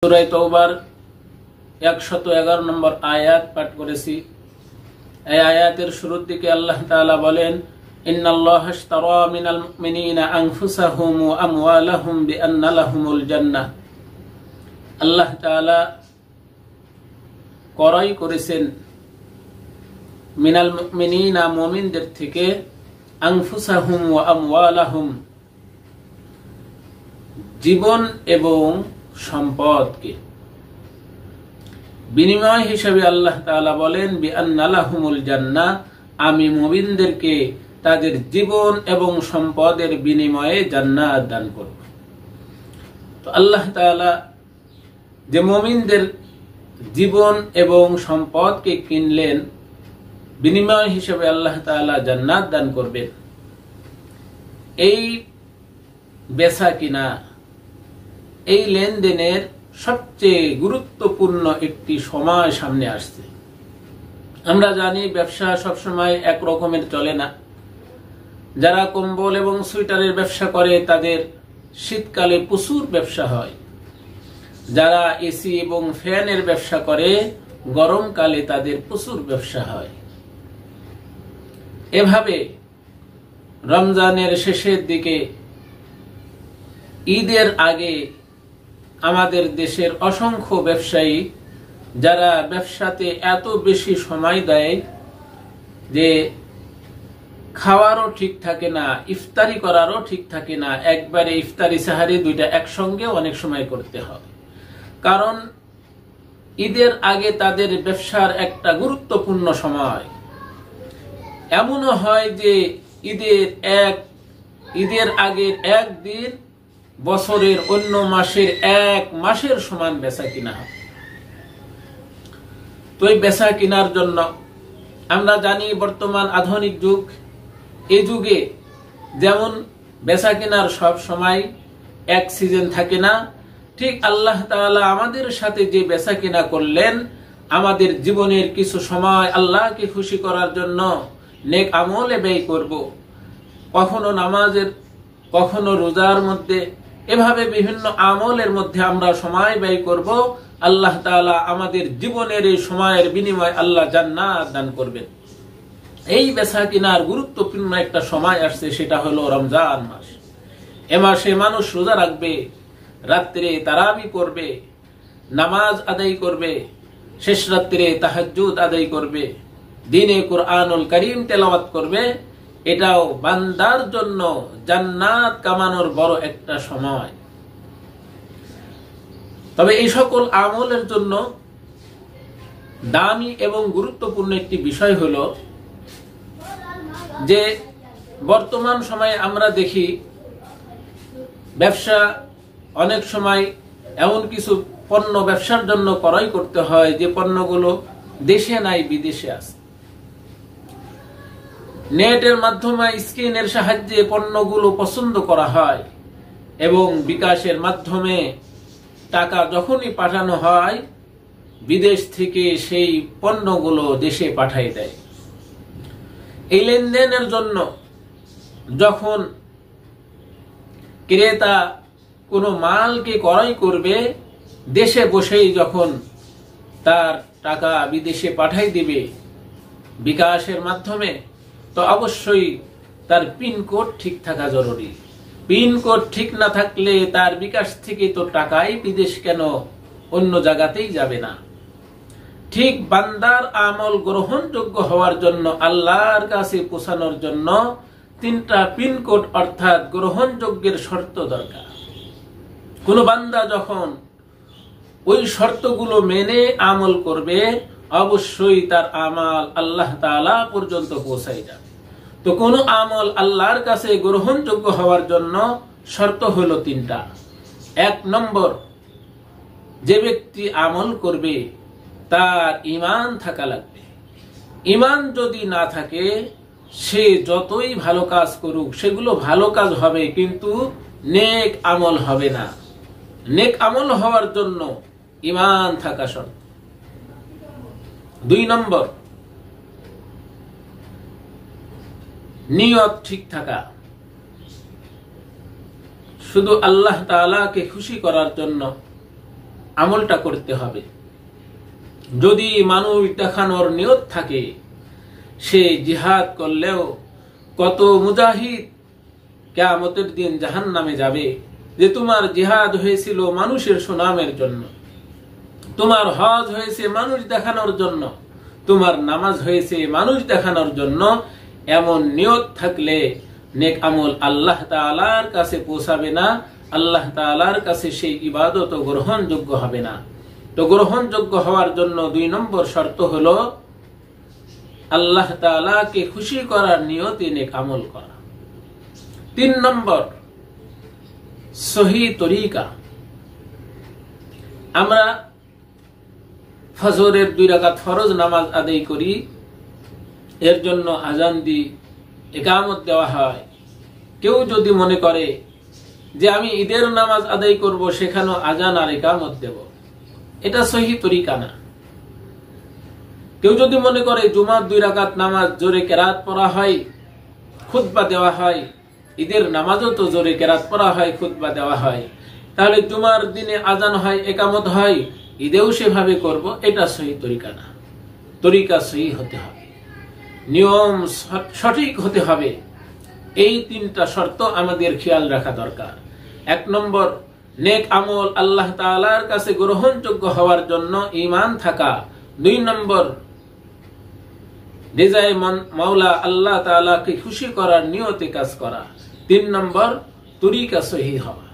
সূরা তাওবার 111 নম্বর আয়াত পাঠ করেছি। এই আয়াতের শুরুর দিকে আল্লাহ তাআলা বলেন, ইন্নাল্লাহা ইশতারা মিনাল মুমিনিনা আনফুসাহুম ওয়া আমওয়ালাহুম বিআন্না লাহুমুল জান্নাহ। আল্লাহ তাআলা ক্রয় করেছেন মিনাল মুমিনিনা, মুমিনদের থেকে, আনফুসাহুম ওয়া আমওয়ালাহুম, জীবন এবং সম্পদকে। বিনিময় হিসেবে আল্লাহ তাআলা বলেন, বিআন্না লাহুমুল জান্নাহ, আমি মুমিনদেরকে তাদের জীবন এবং সম্পদের বিনিময়ে জান্নাত দান করব। তো আল্লাহ তাআলা যে মুমিনদের জীবন এবং সম্পদকে কিনলেন, বিনিময় হিসেবে আল্লাহ তাআলা জান্নাত দান করবেন। এই বেচা কিনা, এই লেনদেনের সবচেয়ে গুরুত্বপূর্ণ একটি সময় সামনে আসছে। আমরা জানি ব্যবসা সবসময় এক রকমের চলে না। যারা কম্বল এবং সোয়েটারের ব্যবসা করে তাদের শীতকালে প্রচুর ব্যবসা হয়। যারা এসি এবং ফ্যানের ব্যবসা করে গরমকালে তাদের প্রচুর ব্যবসা হয়। এভাবে রমজানের শেষের দিকে, ঈদের আগে আমাদের দেশের অসংখ্য ব্যবসায়ী যারা ব্যবসাতে এত বেশি সময় দেয় যে খাওয়ারও ঠিক থাকে না, ইফতারি করারও ঠিক থাকে না, একবারে ইফতারি সাহারি দুইটা একসঙ্গে অনেক সময় করতে হয়। কারণ ঈদের আগে তাদের ব্যবসার একটা গুরুত্বপূর্ণ সময়। এমনও হয় যে ঈদের আগের একদিন বছরের অন্য মাসের এক মাসের সমান বেচা কিনা হয়। তো এই বেচা কিনার জন্য আমরা জানি বর্তমান আধুনিক যুগ, এই যুগে যেমন বেচা কিনার সব সময় এক সিজন থাকে না, ঠিক আল্লাহ তাআলা আমাদের সাথে যে বেচা কিনা করলেন, আমাদের জীবনের কিছু সময় আল্লাহকে খুশি করার জন্য নেক আমলে ব্যয় করব। কখনো নামাজের, কখনো রোজার মধ্যে, এভাবে বিভিন্ন আমলের মধ্যে আমরা সময় ব্যয় করব। আল্লাহ তাআলা আমাদের জীবনের এই সময়ের বিনিময়ে আল্লাহ জান্নাত দান করবেন। এই বেচা কিনার গুরুত্বপূর্ণ একটা সময় আসছে, সেটা হলো রমজান মাস। এ মাসে মানুষ রোজা রাখবে, রাত্রে তারাবি পড়বে, নামাজ আদায় করবে, শেষ রাত্রে তাহাজ্জুদ আদায় করবে, দিনে কুরআনুল কারীম তেলাওয়াত করবে। এটাও বান্দার জন্য জান্নাত কামানোর বড় একটা সময়। তবে এই সকল আমলের জন্য দামি এবং গুরুত্বপূর্ণ একটি বিষয় হলো যে বর্তমান সময়ে আমরা দেখি ব্যবসা অনেক সময় এমন কিছু পণ্য ব্যবসার জন্য ক্রয় করতে হয় যে পণ্যগুলো দেশে নাই, বিদেশে আছে। নেটের মাধ্যমে, স্ক্রিনের সাহায্যে পণ্যগুলো পছন্দ করা হয় এবং বিকাশের মাধ্যমে টাকা যখনই পাঠানো হয়, বিদেশ থেকে সেই পণ্যগুলো দেশে পাঠাই দেয়। এই লেনদেনের জন্য যখন ক্রেতা কোনো মালকে ক্রয় করবে, দেশে বসেই যখন তার টাকা বিদেশে পাঠাই দিবে বিকাশের মাধ্যমে, তো অবশ্যই তার পিনকোড ঠিক থাকা জরুরি। পিনকোড ঠিক না থাকলে তার বিকাশ থেকে তো টাকাই বিদেশ কেন, অন্য জায়গাতেই যাবে না। ঠিক বান্দার আমল গ্রহণযোগ্য হওয়ার জন্য, আল্লাহর কাছে পৌঁছানোর জন্য তিনটা পিনকোড অর্থাৎ গ্রহণযোগ্যের শর্ত দরকার। কোন বান্দা যখন ওই শর্তগুলো মেনে আমল করবে, অবশ্যই তার আমল আল্লাহ তাআলা পর্যন্ত পৌঁছায় যাবে। তো কোন আমল আল্লাহর কাছে গ্রহণযোগ্য হওয়ার জন্য শর্ত হলো তিনটা। 1 নম্বর, যে ব্যক্তি আমল করবে তার ঈমান থাকা লাগবে। ঈমান যদি না থাকে, সে যতই ভালো কাজ করুক সেগুলো ভালো কাজ হবে, কিন্তু নেক আমল হবে না। নেক আমল হওয়ার জন্য ঈমান থাকা শর্ত। 2 নম্বর, নিয়ত ঠিক থাকা। শুধু আল্লাহ তাআলাকে খুশি করার জন্য আমলটা করতে হবে। যদি মানুষ দেখানোর নিয়ত থাকে, সে জিহাদ করলেও কত মুজাহিদ কিয়ামতের দিন জাহান্নামে যাবে, যে তোমার জিহাদ হয়েছিল মানুষের সুনামের জন্য, তোমার হজ হয়েছে মানুষ দেখানোর জন্য, তোমার নামাজ হয়েছে মানুষ দেখানোর জন্য। এমন নিয়ত থাকলে নেক আমল আল্লাহ তাআলার কাছে পৌঁছাবে না, আল্লাহ তাআলার কাছে সেই ইবাদত গ্রহণযোগ্য হবে না। তো গ্রহণযোগ্য হওয়ার জন্য 2 নম্বর শর্ত হলো আল্লাহ তাআলাকে খুশি করার নিয়তে নেক আমল করা। 3 নম্বর সহি তরিকা। আমরা ফজরের 2 রাকাত ফরজ নামাজ আদায় করি, এর জন্য আজান দি, ইকামত দেওয়া হয়। কেউ যদি মনে করে যে আমি ঈদের নামাজ আদায় করব, সেখানেও আজান আর ইকামত দেব, এটা সহি তরিকা না। কেউ যদি মনে করে জুমার 2 রাকাত নামাজ জোরে কেরাত পড়া হয়, খুতবা দেওয়া হয়, ঈদের নামাজও তো জোরে কেরাত পড়া হয়, খুতবা দেওয়া হয়, তাহলে জুমার দিনে আজান হয়, ইকামত হয়, ঈদেও সেভাবে করব, এটা সহি তরিকা না। তরিকা সহি হতে হবে, নিয়ম সঠিক হতে হবে। এই 3টা শর্ত আমাদের খেয়াল রাখা দরকার। 1 নম্বর নেক আমল আল্লাহ তাআলার কাছে গ্রহণযোগ্য হওয়ার জন্য ঈমান থাকা। 2 নম্বর রিজায়ে মাওলা আল্লাহ তাআলাকে খুশি করার নিয়তে কাজ করা। 3 নম্বর তরিকা সহি হওয়া।